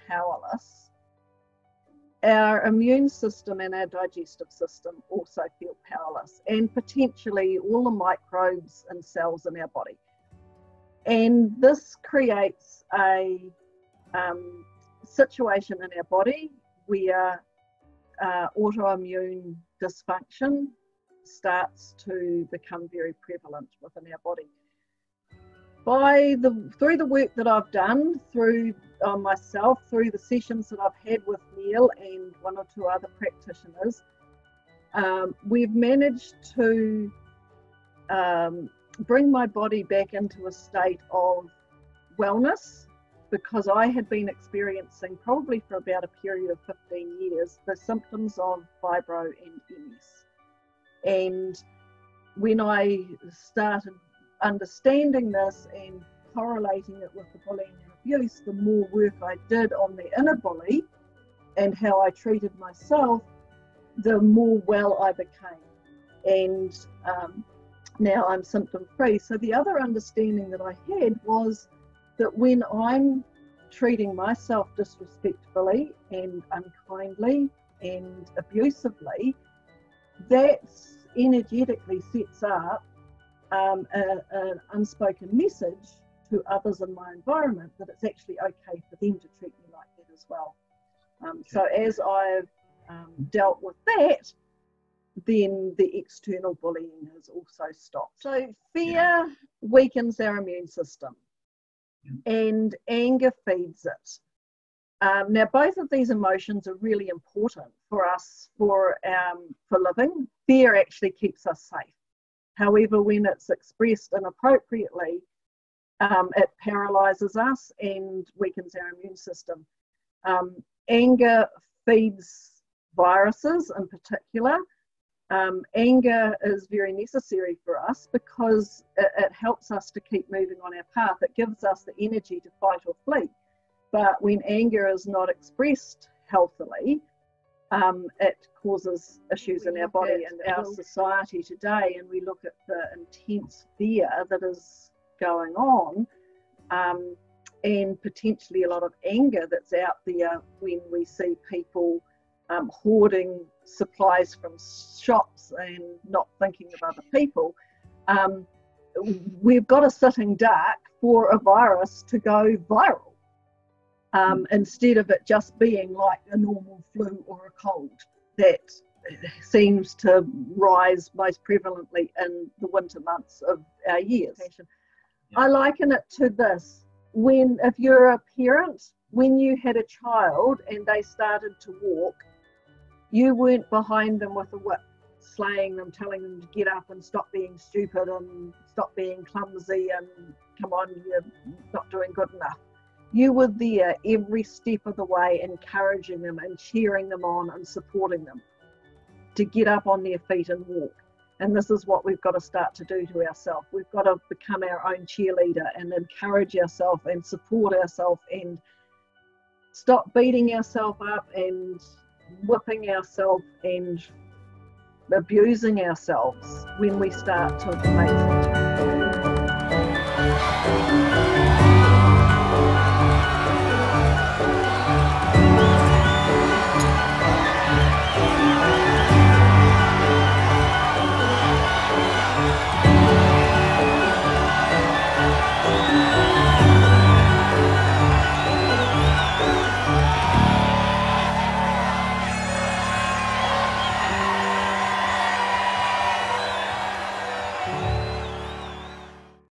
powerless, our immune system and our digestive system also feel powerless, and potentially all the microbes and cells in our body. And this creates a situation in our body where autoimmune dysfunction starts to become very prevalent within our body. Through the work that I've done, through myself, through the sessions that I've had with Neil and one or two other practitioners, we've managed to bring my body back into a state of wellness, because I had been experiencing, probably for about a period of 15 years, the symptoms of fibro and MS. And when I started understanding this and correlating it with the bullying and abuse, the more work I did on the inner bully and how I treated myself, the more well I became. And now I'm symptom free. So the other understanding that I had was that when I'm treating myself disrespectfully and unkindly and abusively, that energetically sets up an unspoken message to others in my environment that it's actually okay for them to treat me like that as well. So as I've dealt with that, then the external bullying has also stopped. So fear weakens our immune system, and anger feeds it. Now, both of these emotions are really important for us for living. Fear actually keeps us safe. However, when it's expressed inappropriately, it paralyzes us and weakens our immune system. Anger feeds viruses in particular. Anger is very necessary for us because it helps us to keep moving on our path. It gives us the energy to fight or flee. But when anger is not expressed healthily, it causes issues in our body and our society today. And we look at the intense fear that is going on, and potentially a lot of anger that's out there when we see people hoarding supplies from shops and not thinking of other people. We've got to sit in dark for a virus to go viral, instead of it just being like a normal flu or a cold that seems to rise most prevalently in the winter months of our years. I liken it to this: if you're a parent, when you had a child and they started to walk, you weren't behind them with a whip, slaying them, telling them to get up and stop being stupid and stop being clumsy and come on, you're not doing good enough. You were there every step of the way, encouraging them and cheering them on and supporting them to get up on their feet and walk. And this is what we've got to start to do to ourselves. We've got to become our own cheerleader and encourage ourselves and support ourselves and stop beating ourselves up and whipping ourselves and abusing ourselves when we start to make some change.